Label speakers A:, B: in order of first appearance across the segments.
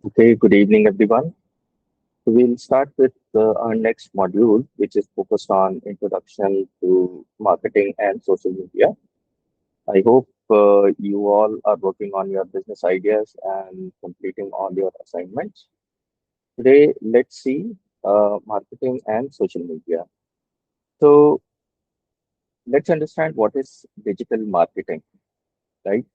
A: Okay, good evening, everyone. We'll start with our next module, which is focused on introduction to marketing and social media. I hope you all are working on your business ideas and completing all your assignments. Today, let's see marketing and social media. So, let's understand what is digital marketing, right?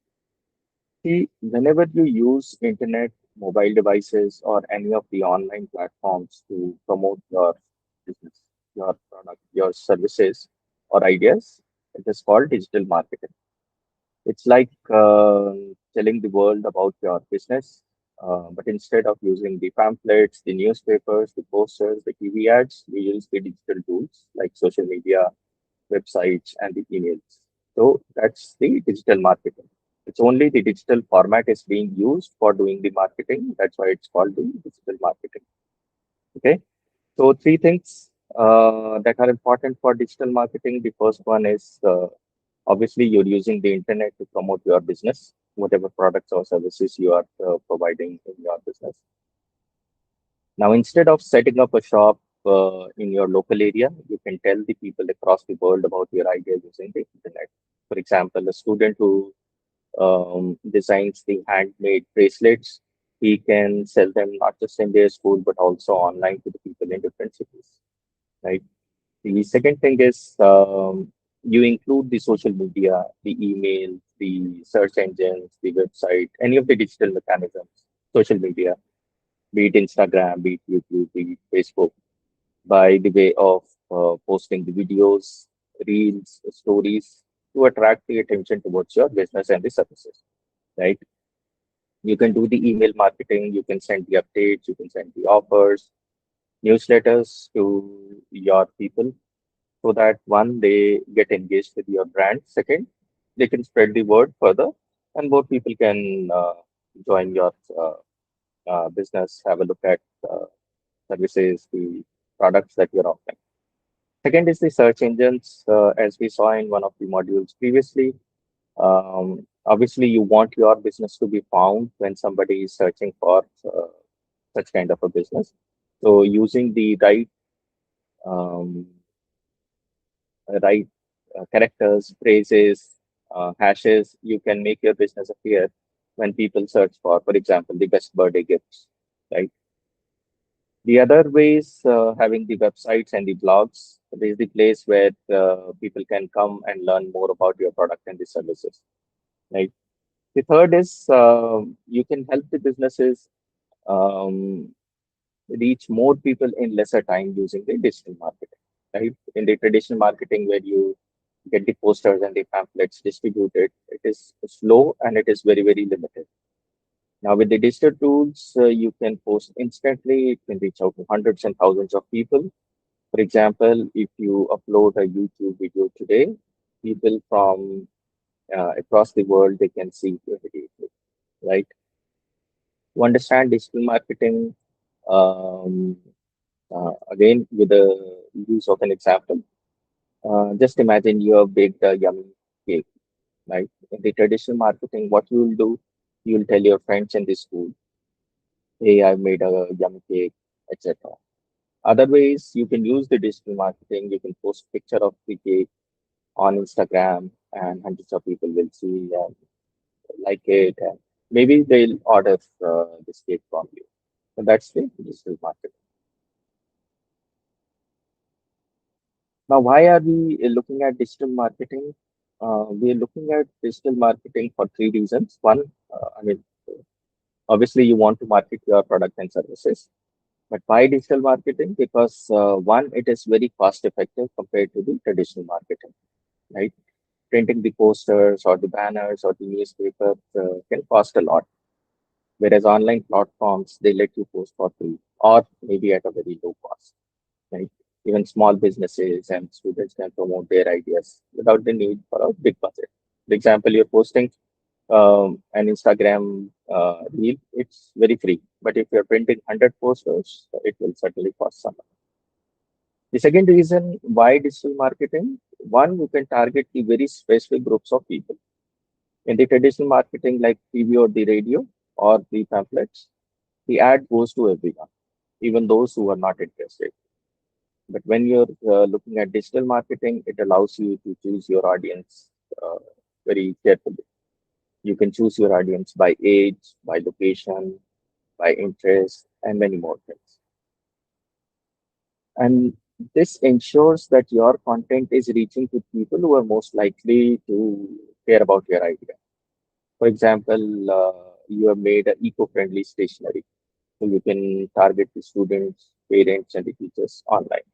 A: See, whenever you use internet, mobile devices, or any of the online platforms to promote your business, your product, your services, or ideas, it is called digital marketing. It's like telling the world about your business, but instead of using the pamphlets, the newspapers, the posters, the TV ads, we use the digital tools like social media, websites, and the emails. So that's the digital marketing. It's only the digital format is being used for doing the marketing. That's why it's called the digital marketing. Okay. So three things that are important for digital marketing. The first one is obviously you're using the internet to promote your business, whatever products or services you are providing in your business. Now, instead of setting up a shop in your local area, you can tell the people across the world about your idea using the internet. For example, a student who designs the handmade bracelets, he can sell them not just in their school but also online to the people in different cities. Right. The second thing is you include the social media, the email, the search engines, the website, any of the digital mechanisms, social media, be it Instagram, be it YouTube, be it Facebook, by the way of posting the videos, reels, stories to attract the attention towards your business and the services, right? You can do the email marketing, you can send the updates, you can send the offers, newsletters to your people so that one, they get engaged with your brand. Second, they can spread the word further and more people can join your business, have a look at services, the products that you're offering. Second is the search engines, as we saw in one of the modules previously. Obviously, you want your business to be found when somebody is searching for such kind of a business. So, using the um, right characters, phrases, hashes, you can make your business appear when people search for example, the best birthday gifts, right? The other ways, having the websites and the blogs, it is the place where people can come and learn more about your product and the services, right? The third is you can help the businesses um, reach more people in lesser time using the digital marketing, right? In the traditional marketing, where you get the posters and the pamphlets distributed, it is slow and it is very, very limited. Now, with the digital tools, you can post instantly. It can reach out to hundreds and thousands of people. For example, if you upload a YouTube video today, people from across the world, they can see it immediately, right? To understand digital marketing, um, again, with the use of an example, just imagine you have baked a yummy cake, right? In the traditional marketing, what you will do, you will tell your friends in the school, hey, I made a yummy cake, etc. Other ways, you can use the digital marketing. You can post picture of the cake on Instagram, and hundreds of people will see and like it, and maybe they'll order this cake from you. So that's the digital marketing. Now, why are we looking at digital marketing? We are looking at digital marketing for three reasons. One, obviously, you want to market your product and services. But why digital marketing? Because one, it is very cost effective compared to the traditional marketing, right? Printing the posters or the banners or the newspaper can cost a lot. Whereas online platforms, they let you post for free or maybe at a very low cost, right? Even small businesses and students can promote their ideas without the need for a big budget. For example, you're posting an Instagram reel, it's very free. But if you're printing 100 posters, it will certainly cost some. The second reason why digital marketing, one, you can target the very specific groups of people. In the traditional marketing like TV or the radio or the pamphlets, The ad goes to everyone, even those who are not interested. But when you're looking at digital marketing, it allows you to choose your audience uh, very carefully. You can choose your audience by age, by location, by interest, and many more things. And this ensures that your content is reaching to people who are most likely to care about your idea. For example, you have made an eco-friendly stationery, so you can target the students, parents, and the teachers online.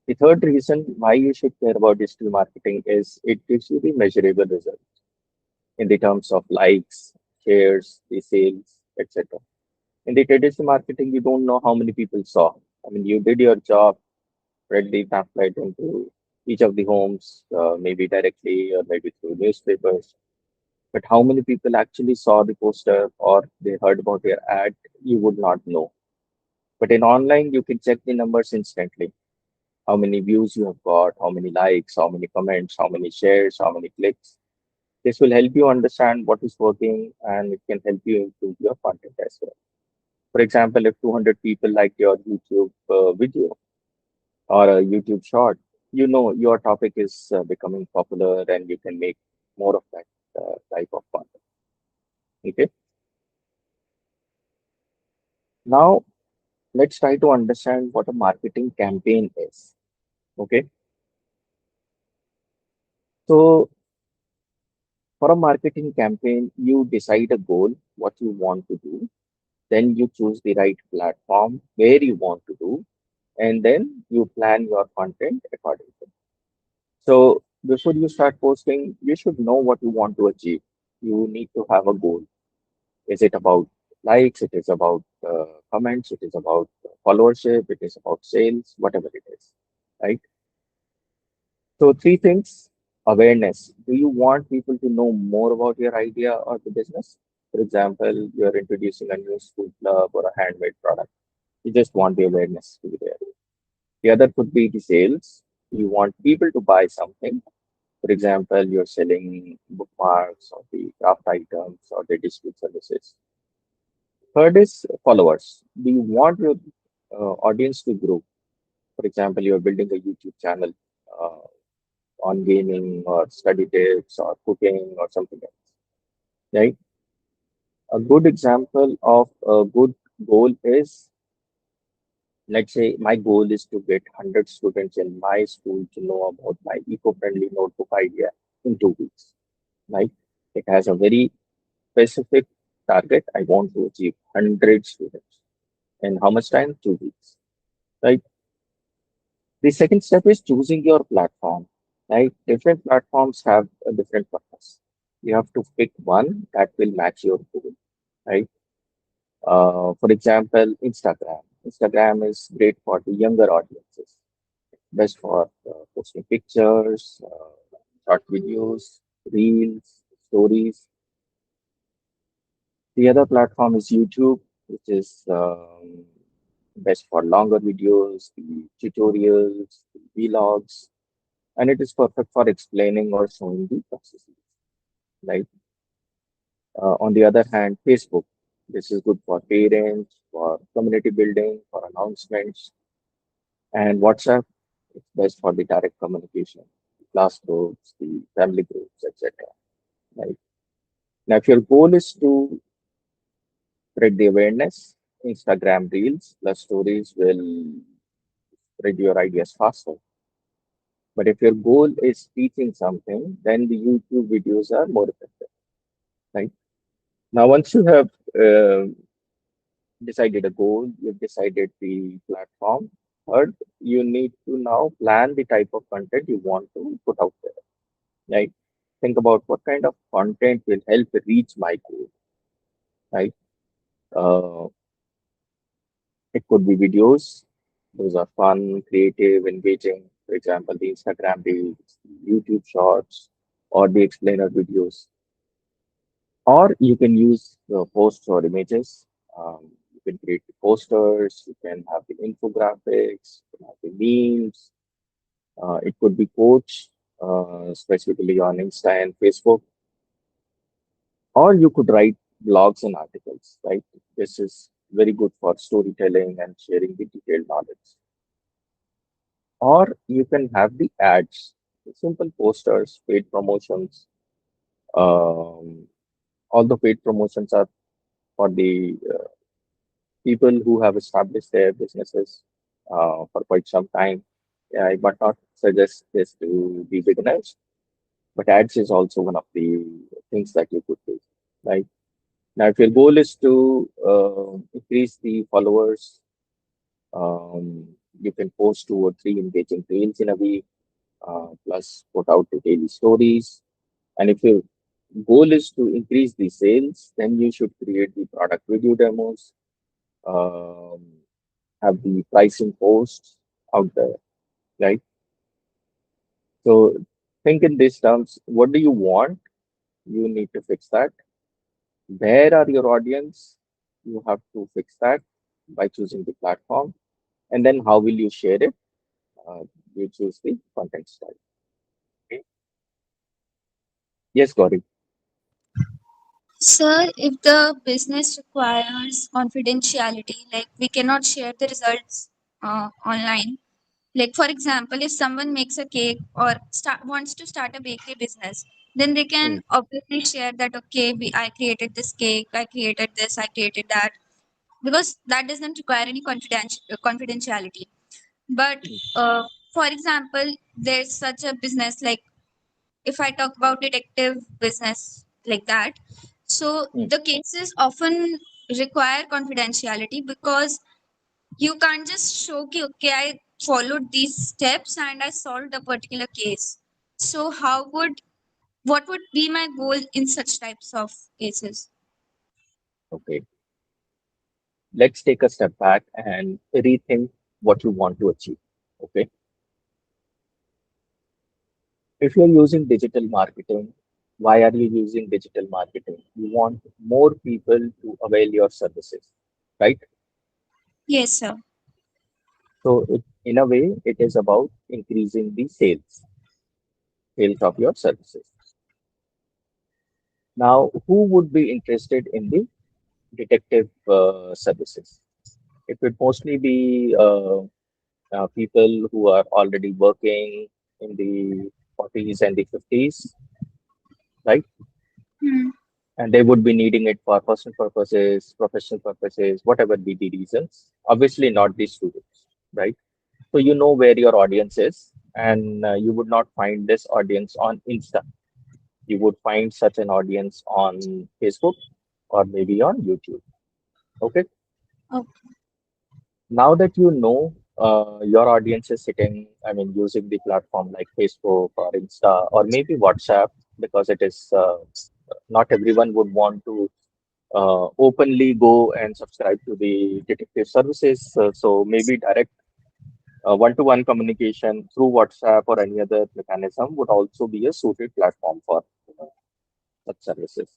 A: The third reason why you should care about digital marketing is it gives you the measurable result in the terms of likes, shares, the sales, etc. In the traditional marketing, you don't know how many people saw. I mean, you did your job, read the pamphlet into each of the homes, maybe directly or maybe through newspapers. But how many people actually saw the poster or they heard about your ad, you would not know. But in online, you can check the numbers instantly. How many views you have got, how many likes, how many comments, how many shares, how many clicks. This will help you understand what is working and it can help you improve your content as well. For example, if 200 people like your YouTube video or a YouTube short, you know your topic is becoming popular and you can make more of that type of content. Okay. Now, let's try to understand what a marketing campaign is. Okay. So, for a marketing campaign, you decide a goal, what you want to do, then you choose the right platform where you want to do, and then you plan your content accordingly. So before you start posting, you should know what you want to achieve. You need to have a goal. Is it about likes? It is about comments. It is about followership. It is about sales, whatever it is, right? So three things. Awareness. Do you want people to know more about your idea or the business? For example, you're introducing a new school club or a handmade product. You just want the awareness to be there. The other could be the sales. You want people to buy something. For example, you're selling bookmarks or the craft items or the digital services. Third is followers. Do you want your audience to grow? For example, you're building a YouTube channel uh, on gaming or study tips or cooking or something else, right? A good example of a good goal is, let's say, my goal is to get 100 students in my school to know about my eco-friendly notebook idea in 2 weeks, right? It has a very specific target. I want to achieve 100 students. In how much time? 2 weeks, right? The second step is choosing your platform, right? Different platforms have a different purpose. You have to pick one that will match your goal, right? For example, Instagram. Instagram is great for the younger audiences, best for posting pictures, short videos, reels, stories. The other platform is YouTube, which is best for longer videos, the tutorials, the vlogs, and it is perfect for explaining or showing the processes. Right. On the other hand, Facebook. This is good for parents, for community building, for announcements, and WhatsApp. It's best for the direct communication, class groups, the family groups, etc. Right. Now, if your goal is to spread the awareness, Instagram Reels plus stories will spread your ideas faster. But if your goal is teaching something, then the YouTube videos are more effective, right? Now, once you have decided a goal, you've decided the platform, third, you need to now plan the type of content you want to put out there, right? Think about what kind of content will help reach my goal, right? Uh, it could be videos. Those are fun, creative, engaging. For example, the Instagram reels, YouTube shorts, or the explainer videos. Or you can use the posts or images. You can create the posters, you can have the infographics, you can have the memes. It could be quotes, specifically on Insta and Facebook. Or you could write blogs and articles, right? This is very good for storytelling and sharing the detailed knowledge. Or you can have the ads, simple posters, paid promotions. Um, all the paid promotions are for the people who have established their businesses for quite some time. Yeah, I might not suggest this to the beginners, but ads is also one of the things that you could do, right? Now, if your goal is to increase the followers, you can post 2 or 3 engaging reels in a week, plus put out the daily stories. And if your goal is to increase the sales, then you should create the product video demos, um, have the pricing posts out there, right? So think in these terms, what do you want? You need to fix that. Where are your audience? You have to fix that by choosing the platform. And then how will you share it? Uh, you choose the content style. Okay. Yes, Gauri.
B: Sir, if the business requires confidentiality, like we cannot share the results online. Like for example, if someone makes a cake or wants to start a bakery business, then they can
A: Mm,
B: obviously share that okay, I created this cake, I created this, I created that, because that doesn't require any confidentiality. But
A: mm,
B: for example, there's such a business like if I talk about detective business like that, so
A: mm.
B: the cases often require confidentiality because you can't just show ki, okay, I followed these steps and I solved a particular case. So what would be my goal in such types of cases?
A: Okay. Let's take a step back and rethink what you want to achieve. Okay. If you're using digital marketing, why are you using digital marketing? You want more people to avail your services, right?
B: Yes, sir.
A: So, in a way, it is about increasing the sales of your services. Now, who would be interested in the detective services? It would mostly be people who are already working in the 40s and the 50s, right?
B: Hmm.
A: And they would be needing it for personal purposes, professional purposes, whatever be the reasons. Obviously, not the students, right? So you know where your audience is, and you would not find this audience on Insta. You would find such an audience on Facebook or maybe on YouTube. Okay.
B: Okay.
A: Now that you know your audience is sitting, I mean, using the platform like Facebook or Insta or maybe WhatsApp, because it is not everyone would want to openly go and subscribe to the detective services. So maybe direct one-to-one communication through WhatsApp or any other mechanism would also be a suited platform for such services.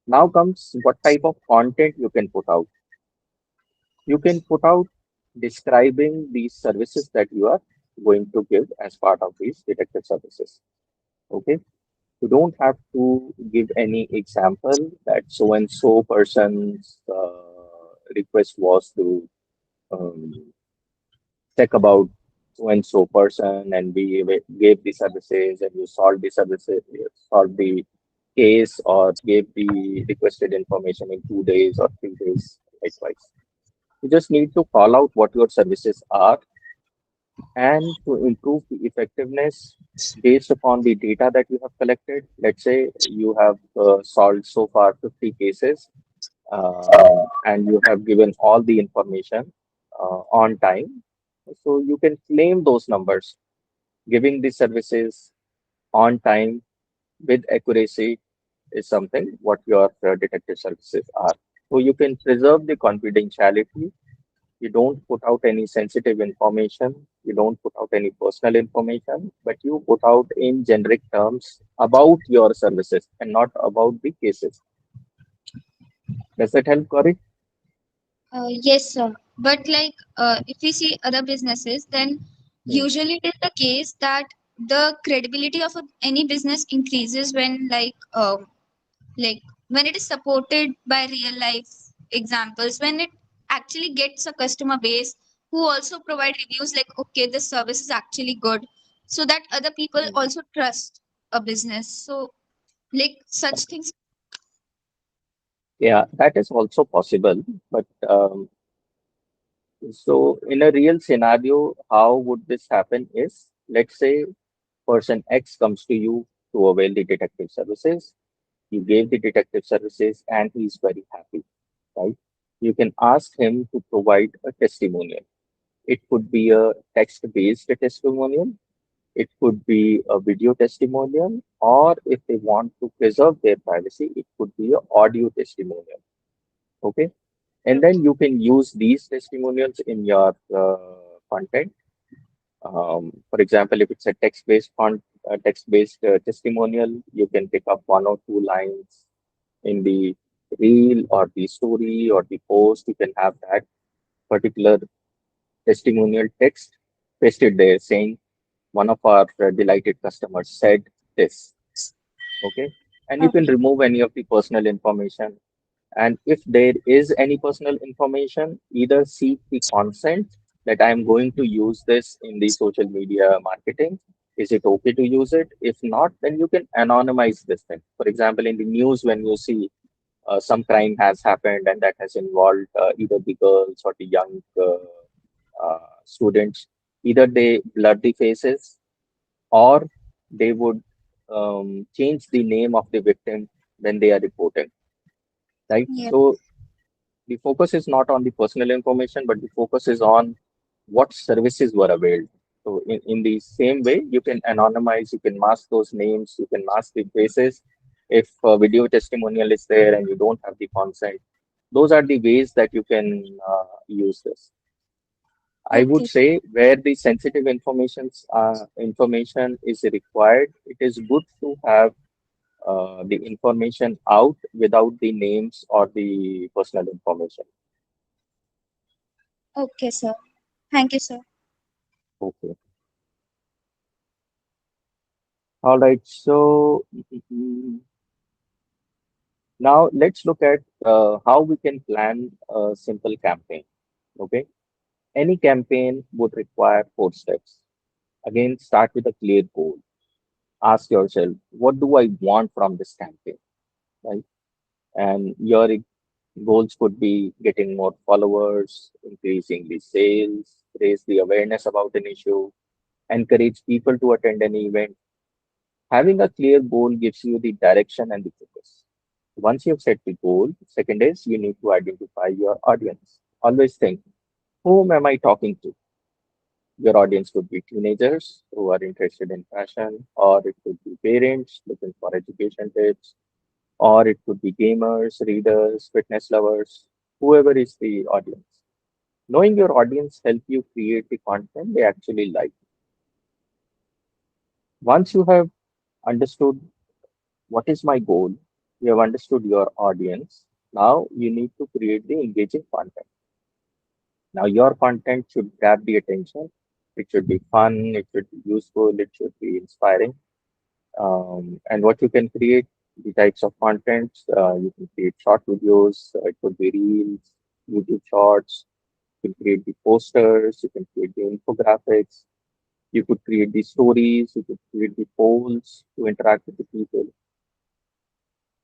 A: Now comes what type of content you can put out. You can put out describing the services that you are going to give as part of these detective services. Okay. You don't have to give any example that so and so person's request was to um, check about so and so person, and we gave the services and you solved the services, you solved the case or gave the requested information in 2 days or 3 days, likewise. You just need to call out what your services are, and to improve the effectiveness based upon the data that you have collected. Let's say you have solved so far 50 cases, and you have given all the information on time. So you can claim those numbers. Giving the services on time with accuracy is something what your detective services are. So you can preserve the confidentiality. You don't put out any sensitive information. You don't put out any personal information, but you put out in generic terms about your services and not about the cases. Does that help, Corey?
B: Yes, sir. But like, if we see other businesses, then
A: Hmm.
B: usually it is the case that the credibility of any business increases when like when it is supported by real life examples, when it actually gets a customer base who also provide reviews like, okay, this service is actually good, so that other people
A: Mm.
B: also trust a business. So, like, such
A: Okay.
B: things.
A: Yeah, that is also possible. But so, in a real scenario, how would this happen is, let's say, person X comes to you to avail the detective services. You gave the detective services and he's very happy, right? You can ask him to provide a testimonial. It could be a text-based testimonial. It could be a video testimonial, or if they want to preserve their privacy, it could be an audio testimonial. Okay. And then
B: Okay.
A: you can use these testimonials in your content. For example, if it's a text-based testimonial, you can pick up one or two lines in the reel or the story or the post. You can have that particular testimonial text pasted there saying, one of our delighted customers said this. Okay. And you can
B: Okay.
A: remove any of the personal information. And if there is any personal information, either seek the consent that I am going to use this in the social media marketing. Is it okay to use it? If not, then you can anonymize this thing. For example, in the news, when you see some crime has happened and that has involved either the girls or the young students, either they blur the faces or they would change the name of the victim when they are reporting, right?
B: Yeah.
A: So the focus is not on the personal information, but the focus is on what services were availed. So in the same way, you can anonymize, you can mask those names, you can mask the faces. If a video testimonial is there and you don't have the consent, those are the ways that you can use this. I would
B: Okay.
A: say where the sensitive information is required, it is good to have the information out without the names or the personal information.
B: Okay, sir. Thank you, sir.
A: Okay. All right. So now let's look at how we can plan a simple campaign. Okay. Any campaign would require 4 steps. Again, start with a clear goal. Ask yourself, what do I want from this campaign? Right. And your goals could be getting more followers, increasing the sales, raise the awareness about an issue, encourage people to attend an event. Having a clear goal gives you the direction and the focus. Once you've set the goal, second is you need to identify your audience. Always think, whom am I talking to? Your audience could be teenagers who are interested in fashion, or it could be parents looking for education tips, or it could be gamers, readers, fitness lovers, whoever is the audience. Knowing your audience help you create the content they actually like. Once you have understood what is my goal, you have understood your audience. Now you need to create the engaging content. Now your content should grab the attention. It should be fun. It should be useful. It should be inspiring. And what you can create, the types of content, you can create short videos. It could be reels, YouTube shorts. You can create the posters. You can create the infographics. You could create the stories. You could create the polls to interact with the people.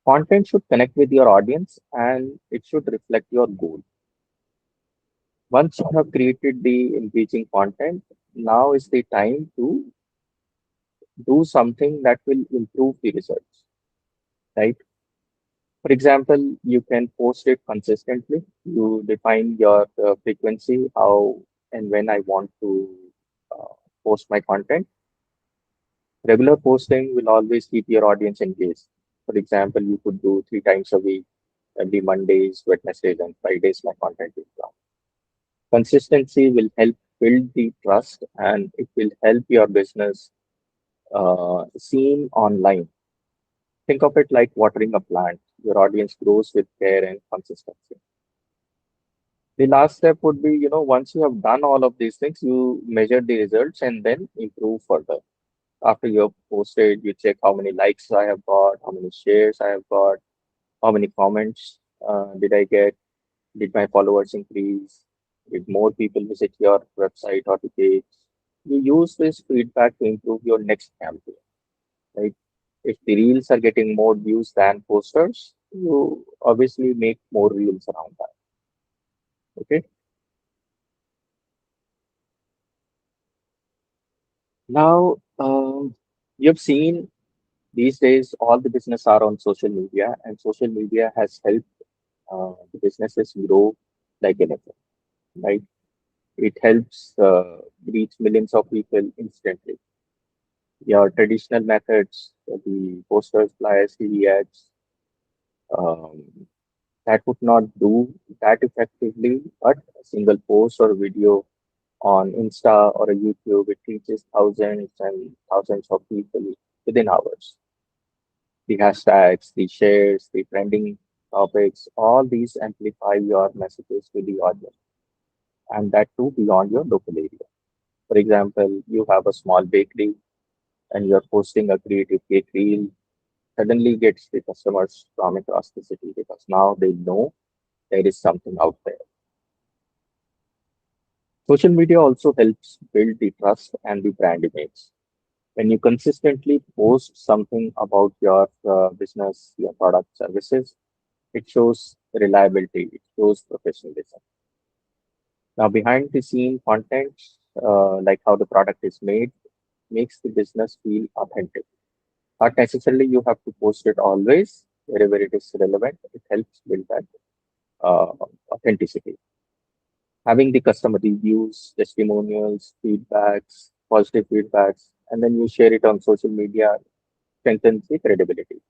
A: Content should connect with your audience and it should reflect your goal. Once you have created the engaging content, now is the time to do something that will improve the results, right? For example, you can post it consistently. You define your frequency, how and when I want to uh, post my content. Regular posting will always keep your audience engaged. For example, you could do 3 times a week, every Mondays, Wednesdays, and Fridays, my content is out. Consistency will help build the trust and it will help your business seen online. Think of it like watering a plant. Your audience grows with care and consistency. The last step would be, once you have done all of these things, you measure the results and then improve further. After you have posted, you check how many likes I have got, how many shares I have got, How many comments did I get? Did my followers increase? Did more people visit your website or the page? You use this feedback to improve your next campaign, right? If the reels are getting more views than posters, you obviously make more reels around that. Okay. Now, you've seen these days all the business are on social media, and social media has helped the businesses grow like anything, right? It helps reach millions of people instantly. Your traditional methods, the posters, flyers, TV ads, um, that would not do that effectively, but a single post or video on Insta or a YouTube, it reaches thousands and thousands of people within hours. The hashtags, the shares, the trending topics, all these amplify your messages to the audience, and that too beyond your local area. For example, you have a small bakery and you're posting a creative cake reel, suddenly gets the customers from across the city because now they know there is something out there. Social media also helps build the trust and the brand image. When you consistently post something about your business, your product, services, it shows reliability, it shows professionalism. Now, behind the scene content, like how the product is made, makes the business feel authentic. Not necessarily you have to post it always, wherever it is relevant, it helps build that uh, authenticity. Having the customer reviews, testimonials, feedbacks, positive feedbacks, and then you share it on social media strengthens the credibility.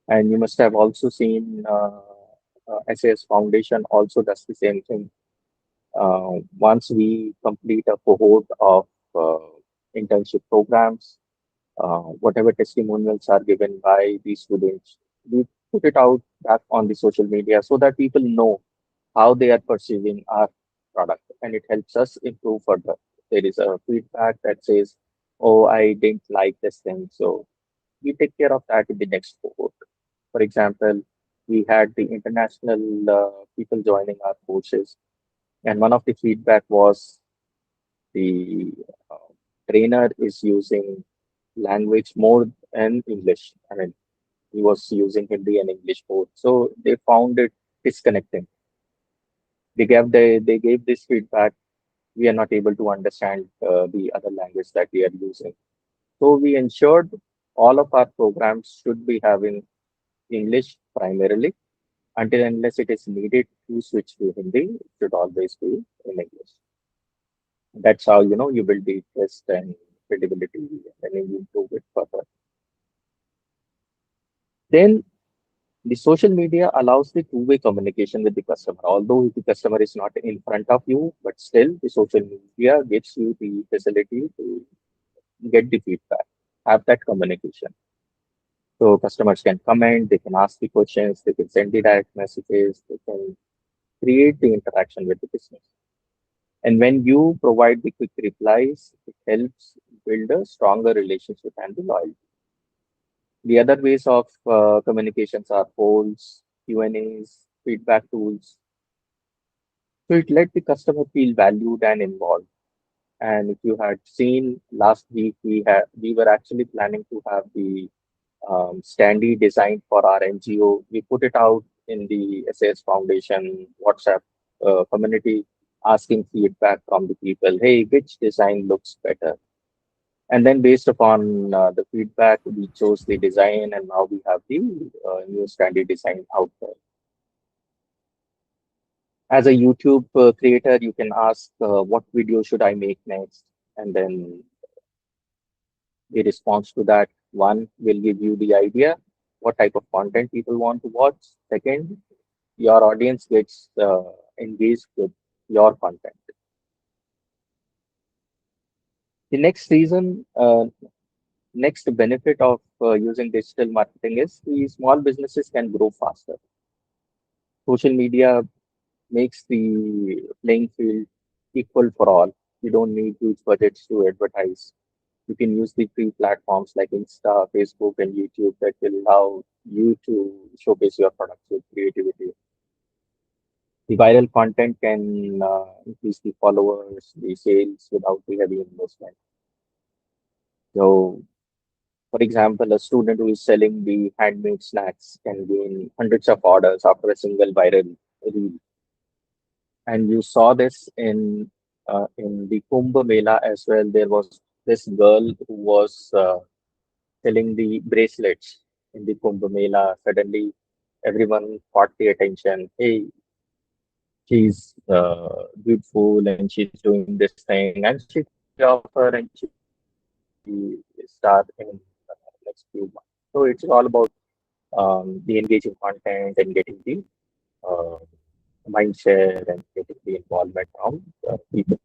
A: And you must have also seen SAS Foundation also does the same thing. Once we complete a cohort of uh, internship programs, whatever testimonials are given by the students, we put it out back on the social media so that people know how they are perceiving our product, and it helps us improve further. There is a feedback that says, "Oh, I didn't like this thing," so we take care of that in the next cohort. For example, we had the international people joining our courses, and one of the feedback was the uh, trainer is using language more than English. I mean, he was using Hindi and English both, so they found it disconnecting. They gave this feedback. We are not able to understand the other language that we are using. So we ensured all of our programs should be having English primarily. Until unless it is needed to switch to Hindi, it should always be in English. That's how you build the trust and credibility, and then you improve it further. Then the social media allows the two-way communication with the customer. Although the customer is not in front of you, but still the social media gives you the facility to get the feedback, have that communication. So customers can comment, they can ask the questions, they can send the direct messages, they can create the interaction with the business. And when you provide the quick replies, it helps build a stronger relationship and the loyalty. The other ways of communications are polls, Q&As, feedback tools. So it let the customer feel valued and involved. And if you had seen last week, we were actually planning to have the standee design for our NGO. We put it out in the SAS Foundation WhatsApp community, asking feedback from the people. Hey, which design looks better? And then based upon the feedback, we chose the design, and now we have the new standee design out there. As a YouTube creator, you can ask what video should I make next, and then the response to that one will give you the idea what type of content people want to watch. Second, your audience gets engaged with your content. The next benefit of using digital marketing is the small businesses can grow faster. Social media makes the playing field equal for all. You don't need huge budgets to advertise. You can use the free platforms like Insta, Facebook, and YouTube that will allow you to showcase your products with creativity. The viral content can increase the followers, the sales without the heavy investment. So, for example, a student who is selling the handmade snacks can gain hundreds of orders after a single viral reel. And you saw this in the Kumbh Mela as well. There was this girl who was selling the bracelets in the Kumbh Mela. Suddenly, everyone caught the attention. Hey, she's beautiful and she's doing this thing, and she took the offer and she start in next few months. So it's all about the engaging content and getting the uh, mind share and getting the involvement from people.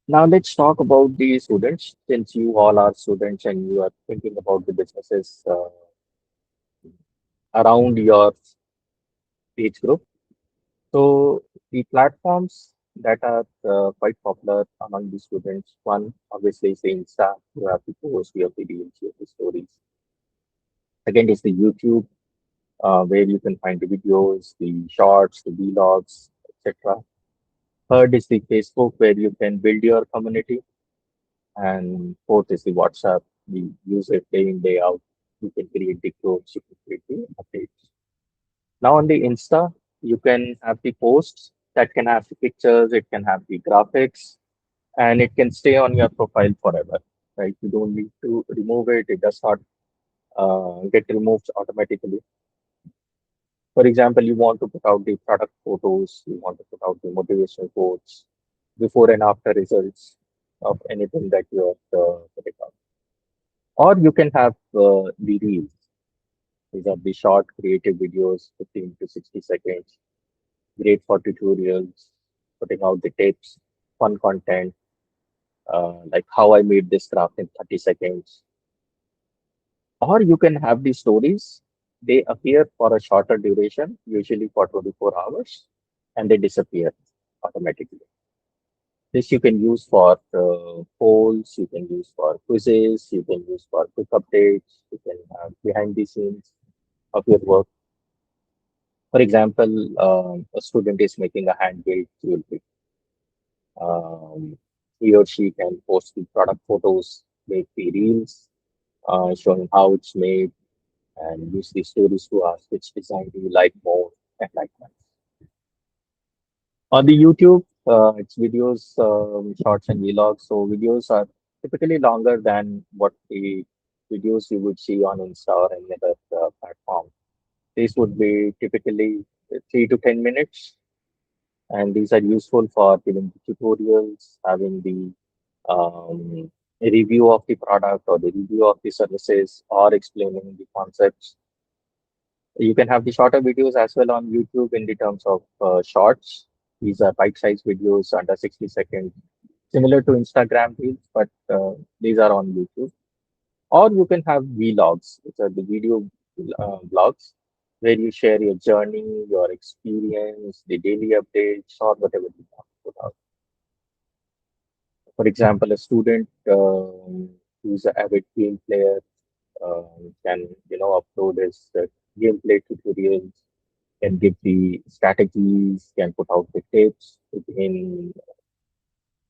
A: Now let's talk about the students. Since you all are students and you are thinking about the businesses around your age group, so the platforms that are quite popular among the students, one obviously is the Insta. You have the post, you have the reels, you have the stories. Second is the YouTube, where you can find the videos, the shorts, the vlogs, etc. Third is the Facebook, where you can build your community. And fourth is the WhatsApp. We use it day in, day out. You can create the groups, you can create the updates. Now on the Insta, you can have the posts that can have the pictures, it can have the graphics, and it can stay on your profile forever. Right? You don't need to remove it. It does not get removed automatically. For example, you want to put out the product photos, you want to put out the motivational quotes, before and after results of anything that you are putting out. Or you can have the reels. These are the short creative videos, 15 to 60 seconds, great for tutorials, putting out the tips, fun content, like how I made this craft in 30 seconds. Or you can have the stories. They appear for a shorter duration, usually for 24 hours, and they disappear automatically. This you can use for polls, you can use for quizzes, you can use for quick updates, you can have behind the scenes of your work. For example, a student is making a handmade jewelry. He or she can post the product photos, make the reels, showing how it's made, and use the stories to ask which design do you like more and like that. On the YouTube, it's videos, shorts, and vlogs. So videos are typically longer than what the videos you would see on Insta or any other platform. These would be typically 3 to 10 minutes, and these are useful for giving the tutorials, having the a review of the product or the review of the services, or explaining the concepts. You can have the shorter videos as well on YouTube in the terms of shorts. These are bite-sized videos under 60 seconds, similar to Instagram Reels, but these are on YouTube. Or you can have vlogs, which are the video vlogs, where you share your journey, your experience, the daily updates, or whatever you want to put out. For example, a student who's an avid game player can, upload his gameplay tutorials, can give the strategies, can put out the tips in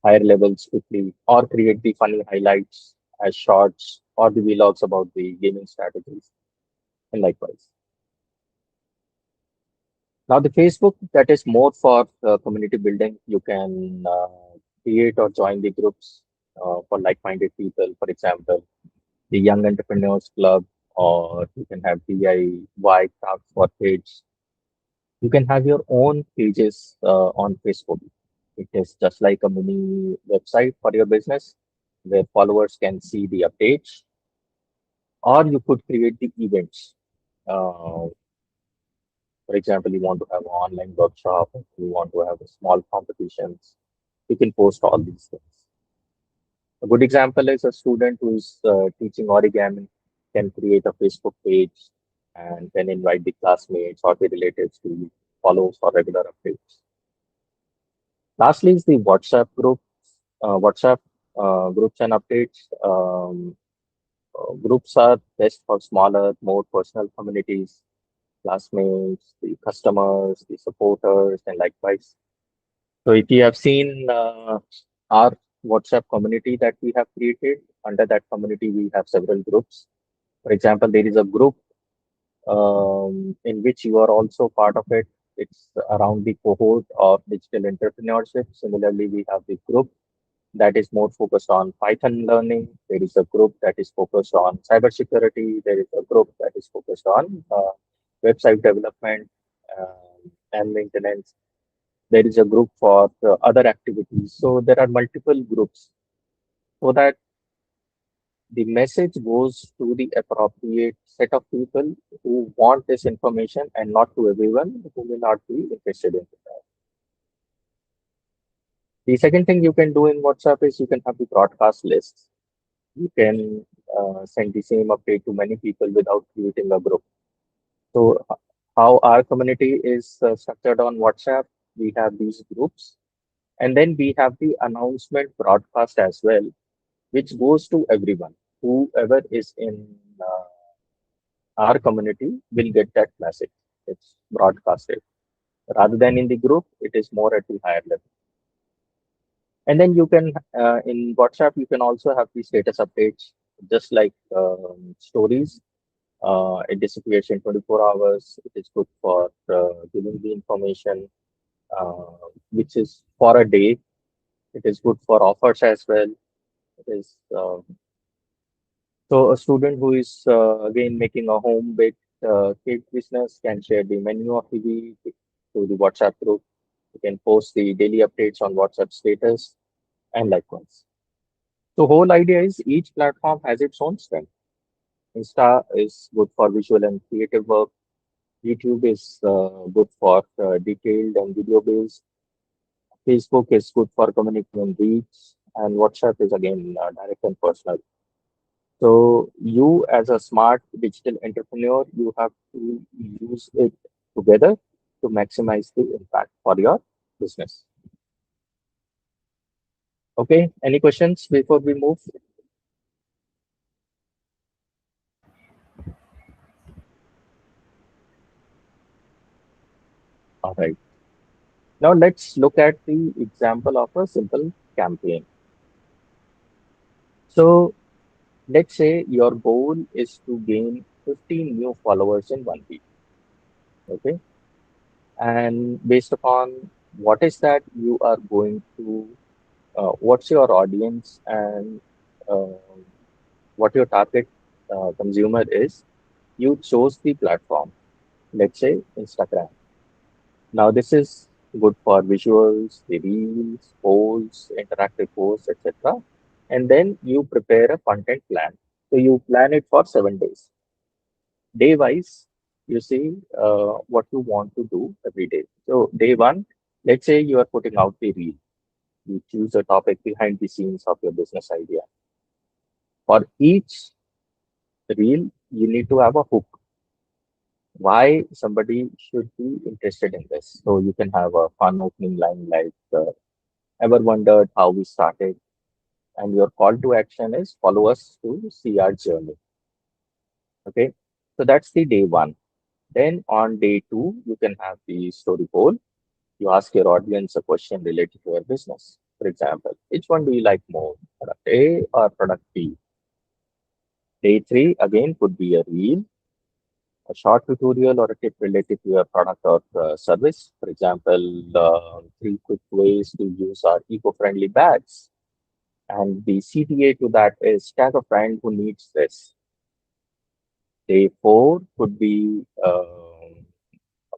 A: higher levels quickly, or create the funny highlights as shorts or the vlogs about the gaming strategies, and likewise. Now, the Facebook, that is more for community building. You can create or join the groups for like-minded people. For example, the Young Entrepreneurs Club, or you can have DIY crafts for kids. You can have your own pages on Facebook. It is just like a mini website for your business where followers can see the updates, or you could create the events. For example, you want to have an online workshop, you want to have a small competitions, you can post all these things. A good example is a student who's teaching origami can create a Facebook page and then invite the classmates or the relatives to follow for regular updates. Lastly is the WhatsApp group. WhatsApp groups and updates. Groups are best for smaller, more personal communities, classmates, the customers, the supporters, and likewise. So if you have seen our WhatsApp community that we have created, under that community we have several groups. For example, there is a group in which you are also part of it. It's around the cohort of digital entrepreneurship. Similarly, we have the group that is more focused on Python learning. There is a group that is focused on cybersecurity. There is a group that is focused on website development and maintenance. There is a group for other activities. So there are multiple groups so that the message goes to the appropriate set of people who want this information and not to everyone who may not be interested in it. The second thing you can do in WhatsApp is you can have the broadcast lists. You can send the same update to many people without creating a group. So, how our community is structured on WhatsApp, we have these groups, and then we have the announcement broadcast as well, which goes to everyone. Whoever is in our community will get that message. It's broadcasted. Rather than in the group, it is more at the higher level. And then you can, in WhatsApp, you can also have the status updates, just like stories. It disappears in 24 hours. It is good for giving the information, which is for a day. It is good for offers as well. It is so a student who is again making a home baked cake business can share the menu of the week to the WhatsApp group. You can post the daily updates on WhatsApp status and likewise. So whole idea is each platform has its own strength. Insta is good for visual and creative work. YouTube is good for detailed and video based. Facebook is good for communicating reach, and WhatsApp is again direct and personal. So you, as a smart digital entrepreneur, you have to use it together to maximize the impact for your business. Okay. Any questions before we move? All right. Now let's look at the example of a simple campaign. So let's say your goal is to gain 15 new followers in 1 week. Okay. And based upon what is that you are going to, what's your audience and uh, what your target consumer is, you chose the platform, let's say Instagram. Now, this is good for visuals, the reels, polls, interactive posts, etc. And then you prepare a content plan. So you plan it for 7 days. Day wise, you see what you want to do every day. So day one, let's say you are putting out the reel. You choose a topic behind the scenes of your business idea. For each reel, you need to have a hook. Why somebody should be interested in this? So you can have a fun opening line like, ever wondered how we started? And your call to action is follow us to see our journey. Okay. So that's the day one. Then on day two, you can have the story poll. You ask your audience a question related to your business. For example, which one do you like more, product A or product B? Day three, again, could be a reel, a short tutorial or a tip related to your product or service. For example, 3 quick ways to use our eco-friendly bags. And the CTA to that is tag a friend who needs this. Day four could be a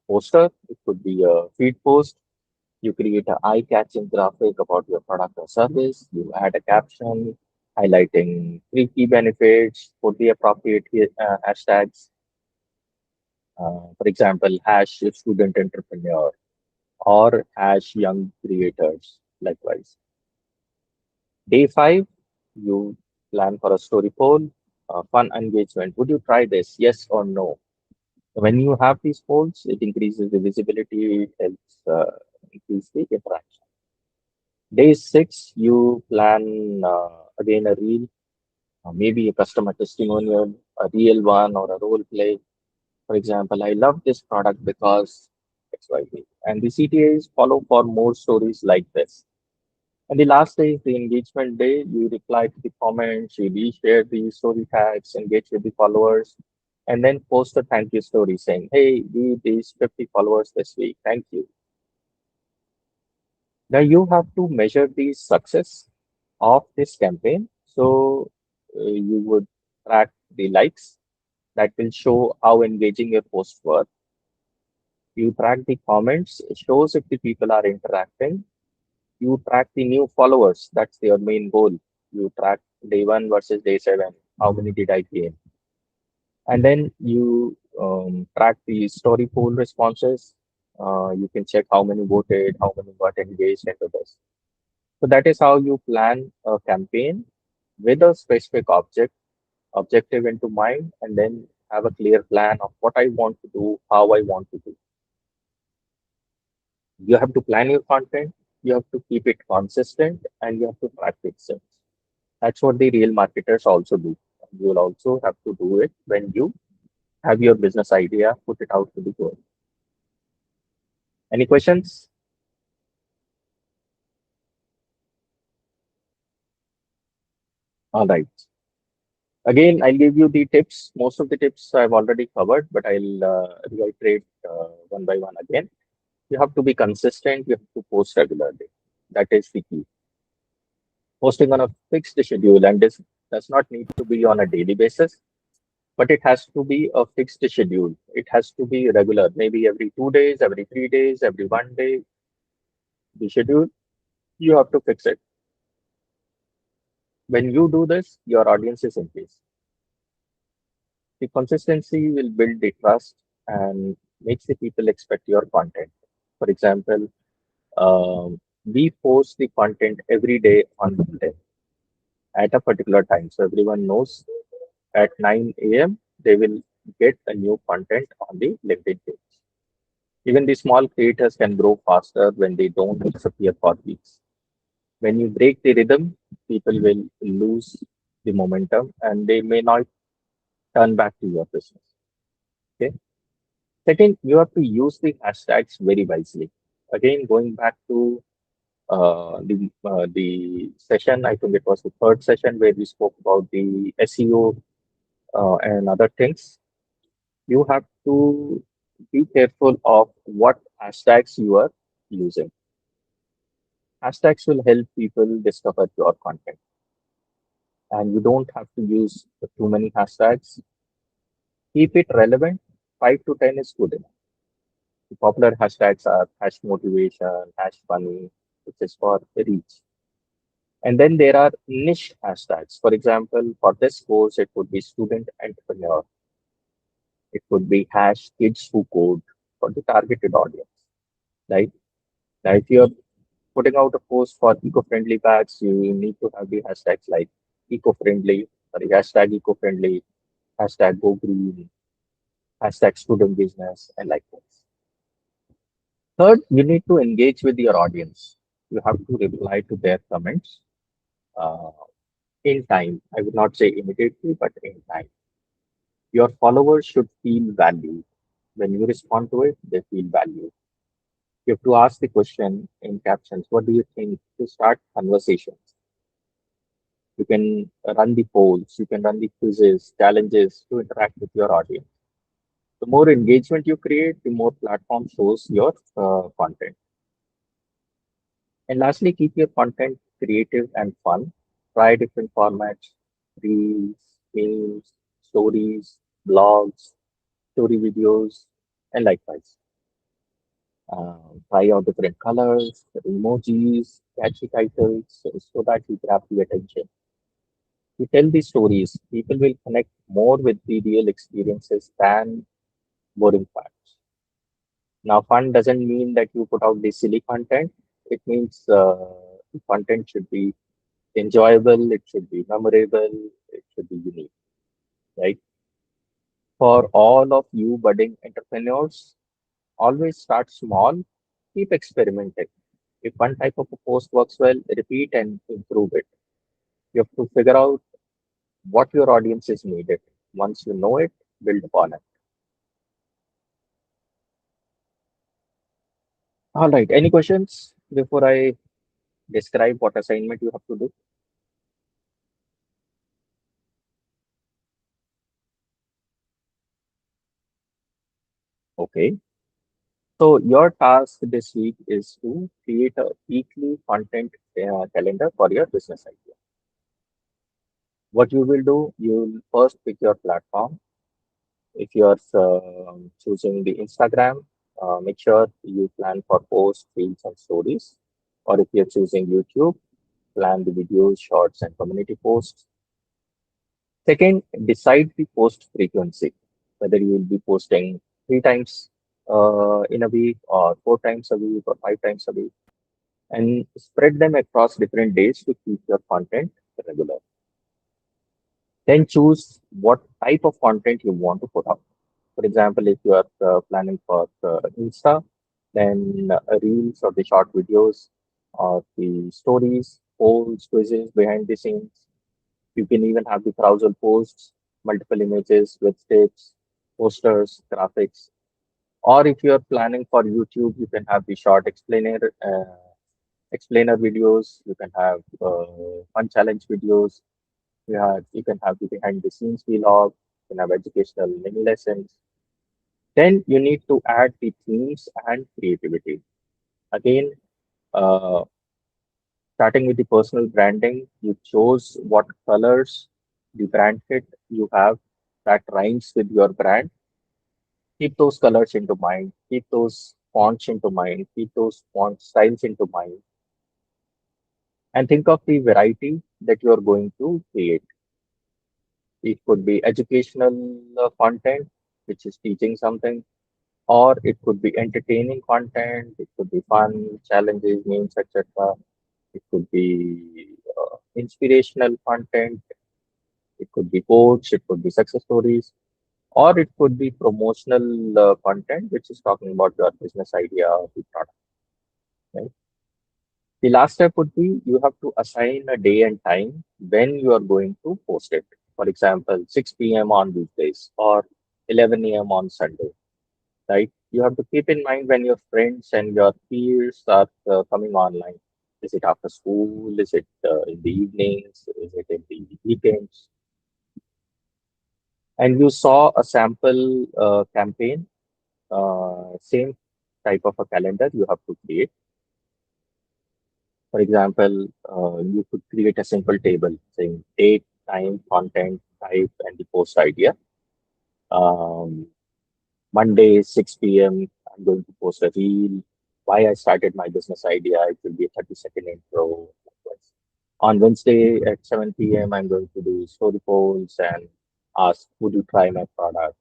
A: poster. It could be a feed post. You create an eye-catching graphic about your product or service. You add a caption highlighting 3 key benefits. Put the appropriate hashtags. For example, hash student entrepreneur or hash young creators. Likewise. Day five, you plan for a story poll, fun engagement. Would you try this? Yes or no? When you have these polls, it increases the visibility, it helps increase the interaction. Day six, you plan again a reel, maybe a customer testimonial, a real one, or a role play. For example, I love this product because XYZ. And the CTAs follow for more stories like this. And the last day is the engagement day. You reply to the comments, you reshare the story tags, engage with the followers, and then post a thank you story saying, hey, we these 50 followers this week. Thank you. Now you have to measure the success of this campaign. So you would track the likes that will show how engaging your posts were. You track the comments, it shows if the people are interacting. You track the new followers, that's your main goal. You track day one versus day seven, how many did I gain? And then you track the story poll responses. You can check how many voted, how many got engaged into this. So that is how you plan a campaign with a specific objective into mind, and then have a clear plan of what I want to do, how I want to do. You have to plan your content, you have to keep it consistent, and you have to track it. That's what the real marketers also do. You will also have to do it when you have your business idea, put it out to the world. Any questions? All right. Again, I'll give you the tips. Most of the tips I've already covered, but I'll reiterate one by one again. You have to be consistent. You have to post regularly. That is the key. Posting on a fixed schedule, and this does not need to be on a daily basis, but it has to be a fixed schedule. It has to be regular, maybe every 2 days, every 3 days, every one day. The schedule, you have to fix it. When you do this, your audience is increased. The consistency will build the trust and makes the people expect your content. For example, we post the content every day on Monday at a particular time. So everyone knows at 9 a.m. they will get a new content on the LinkedIn page. Even the small creators can grow faster when they don't disappear for weeks. When you break the rhythm, people will lose the momentum and they may not turn back to your business. Okay. Second, you have to use the hashtags very wisely. Again, going back to the session, I think it was the third session where we spoke about the SEO and other things. You have to be careful of what hashtags you are using. Hashtags will help people discover your content, and you don't have to use too many hashtags. Keep it relevant. 5 to 10 is good enough. The popular hashtags are hash motivation, hash funny, which is for reach. And then there are niche hashtags. For example, for this course, it would be student entrepreneur. It could be hash kids who code for the targeted audience, right? Now, if you're putting out a post for eco-friendly bags, you need to have the hashtags like eco-friendly, sorry, hashtag eco-friendly, hashtag go green, hashtag student business, and like this. Third, you need to engage with your audience. You have to reply to their comments uh, in time. I would not say immediately, but in time. Your followers should feel valued. When you respond to it, they feel valued. You have to ask the question in captions, what do you think, to start conversations. You can run the polls, you can run the quizzes, challenges to interact with your audience. The more engagement you create, the more platform shows your content. And lastly, keep your content creative and fun. Try different formats, reels, memes, stories, blogs, story videos, and likewise. Try out different colors, emojis, catchy titles, so that you grab the attention. You tell these stories, people will connect more with the real experiences than boring facts. Now, fun doesn't mean that you put out the silly content. It means the content should be enjoyable, it should be memorable, it should be unique, right? For all of you budding entrepreneurs, always start small, keep experimenting. If one type of a post works well, repeat and improve it. You have to figure out what your audience is needed. Once you know it, build upon it. All right. Any questions before I describe what assignment you have to do? Okay. So your task this week is to create a weekly content calendar for your business idea. What you will do, you'll first pick your platform. If you're choosing the Instagram, make sure you plan for posts, reels, and stories. Or if you're choosing YouTube, plan the videos, shorts, and community posts. Second, decide the post frequency, whether you will be posting 3 times in a week, or 4 times a week, or 5 times a week, and spread them across different days to keep your content regular. Then choose what type of content you want to put out. For example, if you are planning for Insta, then reels or the short videos or the stories, polls, quizzes behind the scenes. You can even have the carousel posts, multiple images with tips, posters, graphics. Or if you are planning for YouTube, you can have the short explainer videos. You can have fun challenge videos. You can have the behind the scenes vlog. You can have educational mini lessons. Then you need to add the themes and creativity. Again, uh, starting with the personal branding, you chose what colors, the brand kit you have that rhymes with your brand. Keep those colors into mind, keep those fonts into mind, keep those font styles into mind, and think of the variety that you are going to create. It could be educational content, which is teaching something, or it could be entertaining content, it could be fun, challenges, memes, etc. It could be inspirational content, it could be quotes, it could be success stories, or it could be promotional content, which is talking about your business idea or the product. Right? The last step would be you have to assign a day and time when you are going to post it. For example, 6 p.m. on weekdays or 11 a.m. on Sunday. Right? You have to keep in mind when your friends and your peers are coming online. Is it after school? Is it in the evenings? Is it in the weekends? And you saw a sample campaign, same type of a calendar you have to create. For example, you could create a simple table saying date, time, content, type, and the post idea. Um, Monday, 6 p.m., I'm going to post a reel. Why I started my business idea. It will be a 30-second intro. On Wednesday at 7 p.m., I'm going to do story polls and ask, would you try my product?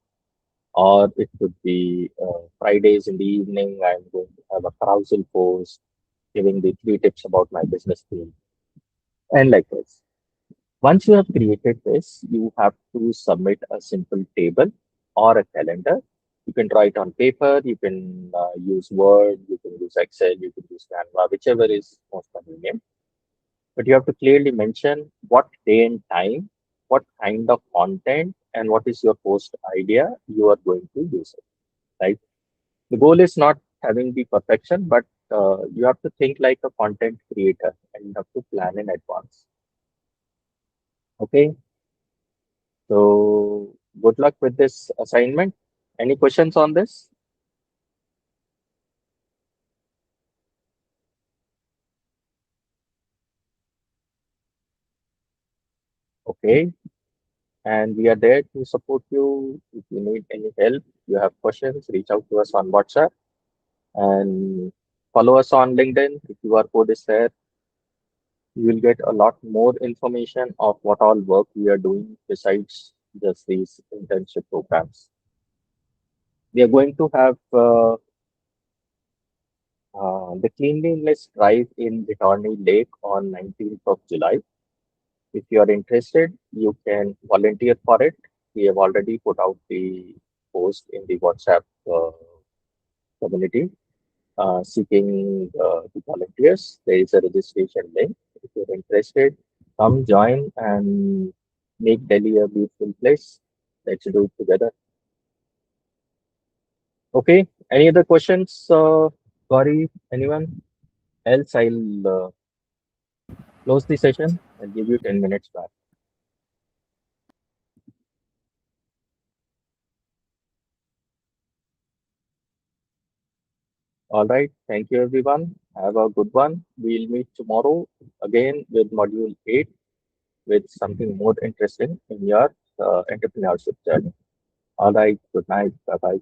A: Or it could be Fridays in the evening, I'm going to have a carousel post giving the 3 tips about my business team. And like this. Once you have created this, you have to submit a simple table or a calendar. You can write on paper, you can use Word, you can use Excel, you can use Canva, whichever is most convenient. But you have to clearly mention what day and time, what kind of content, and what is your post idea you are going to use it. Right? The goal is not having the perfection, but you have to think like a content creator and you have to plan in advance. Okay, so good luck with this assignment. Any questions on this? Okay, and we are there to support you. If you need any help, you have questions, reach out to us on WhatsApp and follow us on LinkedIn. The QR code is there. You will get a lot more information of what all work we are doing besides just these internship programs. We are going to have the cleanliness drive in Vittorni Lake on 19th of July. If you are interested, you can volunteer for it. We have already put out the post in the WhatsApp community. seeking the volunteers. There is a registration link. If you're interested, come join and make Delhi a beautiful place. Let's do it together. Okay. Any other questions, Gauri? Anyone else? I'll close the session. I'll give you 10 minutes back. All right. Thank you, everyone. Have a good one. We'll meet tomorrow again with module 8 with something more interesting in your entrepreneurship journey. All right. Good night. Bye bye.